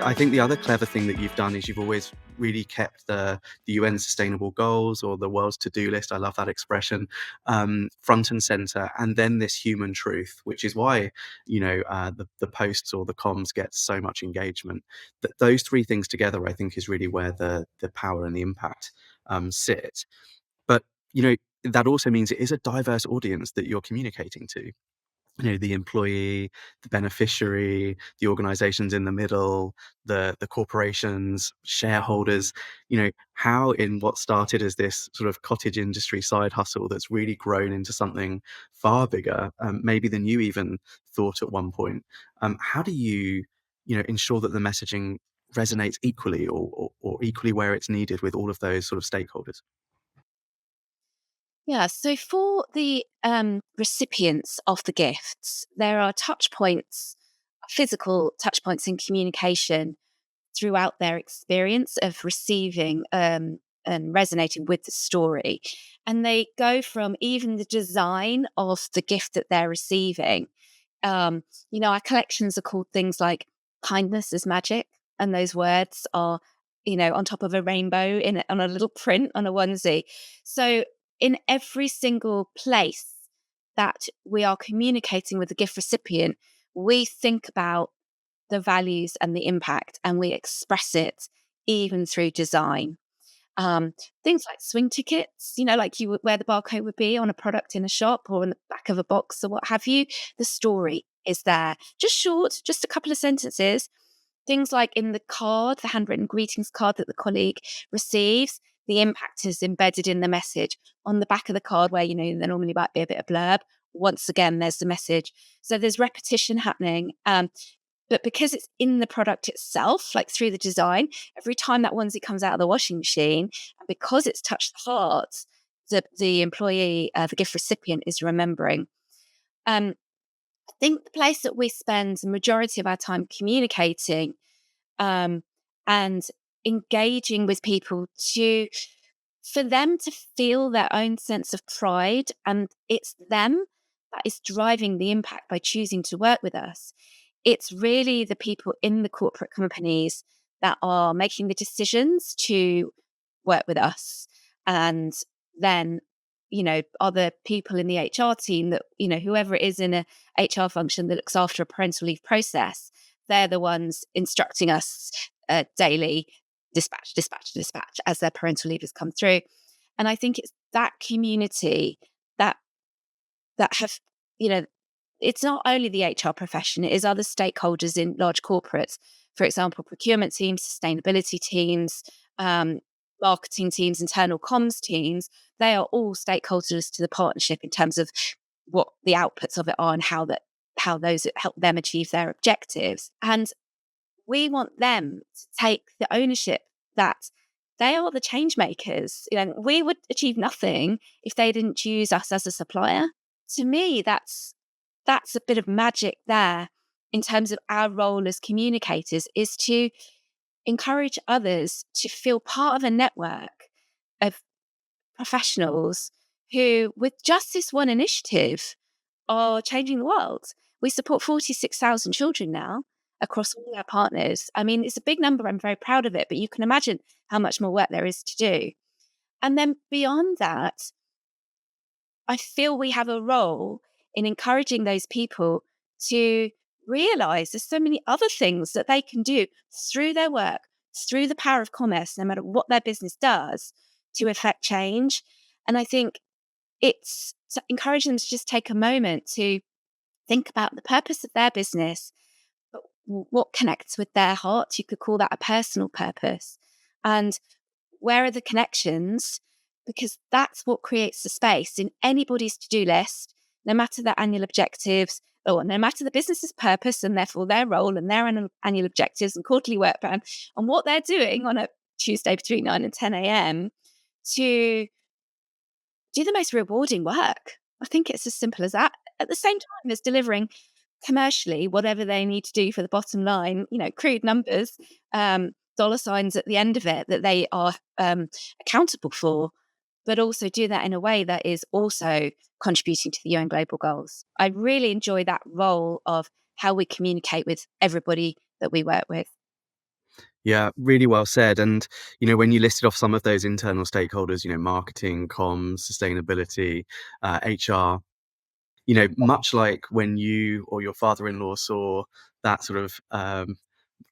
I think the other clever thing that you've done is you've always really kept the UN Sustainable Goals or the world's to-do list, I love that expression, front and center, and then this human truth, which is why, the posts or the comms get so much engagement. Those three things together, I think, is really where the power and the impact sit. But, that also means it is a diverse audience that you're communicating to. The employee, the beneficiary, the organizations in the middle, the corporations, shareholders, how in what started as this sort of cottage industry side hustle that's really grown into something far bigger, maybe than you even thought at one point. How do you, ensure that the messaging resonates equally or equally where it's needed with all of those sort of stakeholders? Yeah, so for the recipients of the gifts, there are touch points, physical touch points in communication throughout their experience of receiving and resonating with the story. And they go from even the design of the gift that they're receiving. Our collections are called things like kindness is magic. And those words are, on top of a rainbow on a little print on a onesie. So in every single place that we are communicating with the gift recipient, we think about the values and the impact, and we express it even through design. Um, Things like swing tickets, like where the barcode would be on a product in a shop or in the back of a box or what have you. The story is there, just short, just a couple of sentences. Things like in the card, the handwritten greetings card that the colleague receives, the impact is embedded in the message. On the back of the card, where there normally might be a bit of blurb, once again, there's the message. So there's repetition happening. But because it's in the product itself, like through the design, every time that onesie comes out of the washing machine, and because it's touched the heart, the employee, the gift recipient is remembering. Um, I think the place that we spend the majority of our time communicating um, and engaging with people for them to feel their own sense of pride, and it's them that is driving the impact by choosing to work with us. It's really the people in the corporate companies that are making the decisions to work with us. And then, other people in the HR team that, whoever it is in a HR function that looks after a parental leave process, they're the ones instructing us daily, dispatch, dispatch, dispatch, as their parental leave has come through. And I think it's that community that have, you know, it's not only the HR profession, it is other stakeholders in large corporates. For example, procurement teams, sustainability teams, um, marketing teams, internal comms teams. They are all stakeholders to the partnership in terms of what the outputs of it are and how those help them achieve their objectives. And we want them to take the ownership that they are the change makers. We would achieve nothing if they didn't choose us as a supplier. To me, that's a bit of magic there in terms of our role as communicators, is to encourage others to feel part of a network of professionals who, with just this one initiative, are changing the world. We support 46,000 children now across all our partners. I mean, it's a big number. I'm very proud of it, but you can imagine how much more work there is to do. And then beyond that, I feel we have a role in encouraging those people to realize there's so many other things that they can do through their work, through the power of commerce, no matter what their business does, to affect change. And I think it's to encourage them to just take a moment to think about the purpose of their business, but what connects with their heart. You could call that a personal purpose. And where are the connections? Because that's what creates the space in anybody's to-do list, no matter their annual objectives, or no matter the business's purpose and therefore their role and their annual objectives and quarterly work plan, and what they're doing on a Tuesday between 9 and 10 a.m. to do the most rewarding work. I think it's as simple as that. At the same time as delivering commercially whatever they need to do for the bottom line, crude numbers, dollar signs at the end of it that they are accountable for, but also do that in a way that is also contributing to the UN global goals. I really enjoy that role of how we communicate with everybody that we work with. Yeah, really well said. And, when you listed off some of those internal stakeholders, marketing, comms, sustainability, HR, much like when you or your father-in-law saw that sort of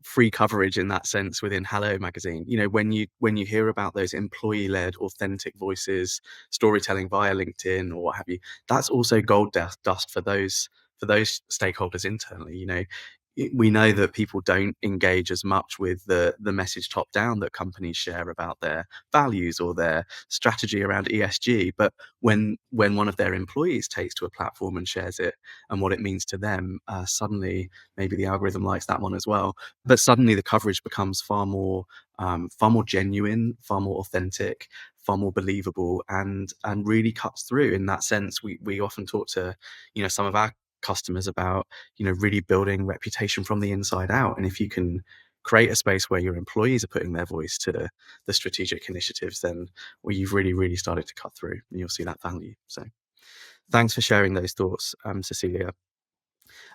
free coverage in that sense within Hello magazine. When you hear about those employee-led authentic voices, storytelling via LinkedIn or what have you, that's also gold dust for those stakeholders internally. We know that people don't engage as much with the message top down that companies share about their values or their strategy around ESG. But when one of their employees takes to a platform and shares it and what it means to them, suddenly maybe the algorithm likes that one as well. But suddenly the coverage becomes far more genuine, far more authentic, far more believable, and really cuts through. In that sense, we often talk to some of our customers about really building reputation from the inside out. And if you can create a space where your employees are putting their voice to the strategic initiatives, then you've really started to cut through, and you'll see that value. So thanks for sharing those thoughts, Cecilia.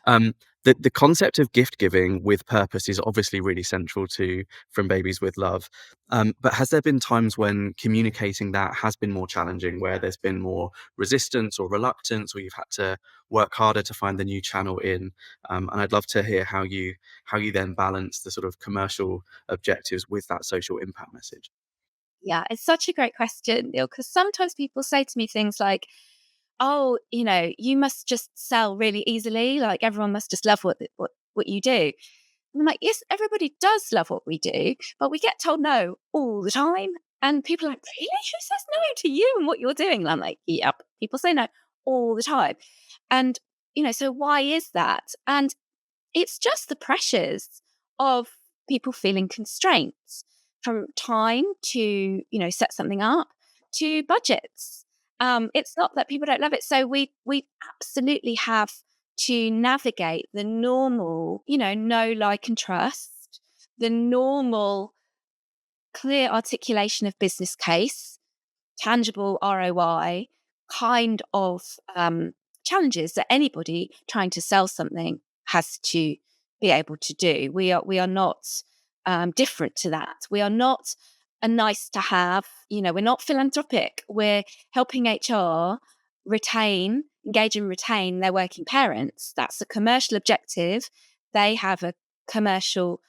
Um, the concept of gift giving with purpose is obviously really central to From Babies with Love. But has there been times when communicating that has been more challenging, where there's been more resistance or reluctance, or you've had to work harder to find the new channel in? And I'd love to hear how you then balance the sort of commercial objectives with that social impact message. Yeah, it's such a great question, Neil, because sometimes people say to me things like, "Oh, you must just sell really easily. Like everyone must just love what you do." And I'm like, "Yes, everybody does love what we do, but we get told no all the time." And people are like, "Really? Who says no to you and what you're doing?" And I'm like, "Yep, people say no all the time." And so why is that? And it's just the pressures of people feeling constraints, from time to, set something up, to budgets. It's not that people don't love it. So we absolutely have to navigate the normal, know, like, and trust, the normal clear articulation of business case, tangible ROI kind of challenges that anybody trying to sell something has to be able to do. We are not different to that. We are not a nice to have. We're not philanthropic. We're helping HR engage and retain their working parents. That's a commercial objective. They have a commercial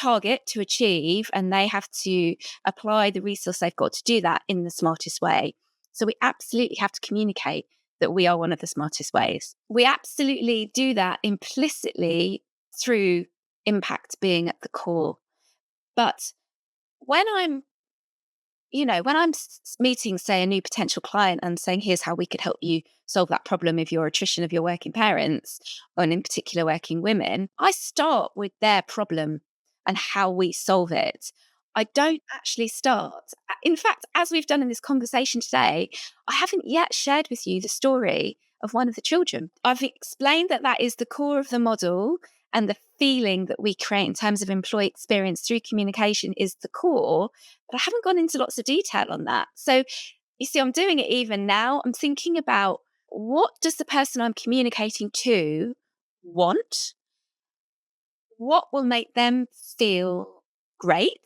target to achieve, and they have to apply the resource they've got to do that in the smartest way. So we absolutely have to communicate that we are one of the smartest ways. We absolutely do that implicitly through impact being at the core. But when I'm, when I'm meeting, say, a new potential client and saying, "Here's how we could help you solve that problem of your attrition of your working parents, and in particular working women," I start with their problem and how we solve it. I don't actually start. In fact, as we've done in this conversation today, I haven't yet shared with you the story of one of the children. I've explained that that is the core of the model, and the feeling that we create in terms of employee experience through communication is the core, but I haven't gone into lots of detail on that. So you see, I'm doing it even now. I'm thinking about, what does the person I'm communicating to want? What will make them feel great?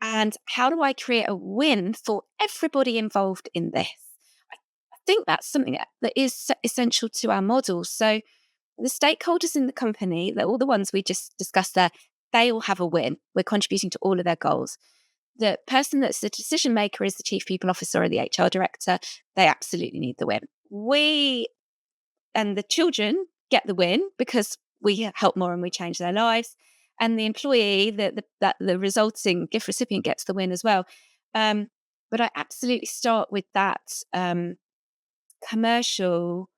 And how do I create a win for everybody involved in this? I think that's something that is essential to our model. So the stakeholders in the company, all the ones we just discussed there, they all have a win. We're contributing to all of their goals. The person that's the decision maker is the chief people officer or the HR director. They absolutely need the win. We and the children get the win because we help more and we change their lives. And the employee, the resulting gift recipient, gets the win as well. But I absolutely start with that commercial.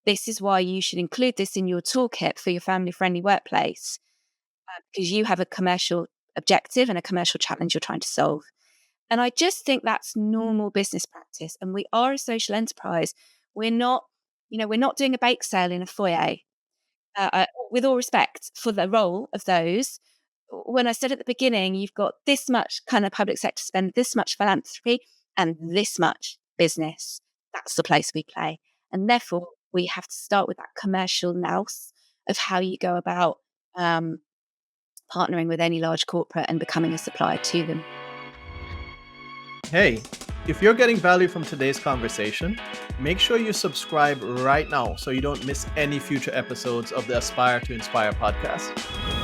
This is why you should include this in your toolkit for your family friendly workplace, because you have a commercial objective and a commercial challenge you're trying to solve. And I just think that's normal business practice. And we are a social enterprise. We're not, we're not doing a bake sale in a foyer. With all respect for the role of those, when I said at the beginning, you've got this much kind of public sector spend, this much philanthropy, and this much business. That's the place we play. And therefore, we have to start with that commercial nous of how you go about partnering with any large corporate and becoming a supplier to them. Hey, if you're getting value from today's conversation, make sure you subscribe right now so you don't miss any future episodes of the Aspire to Inspire podcast.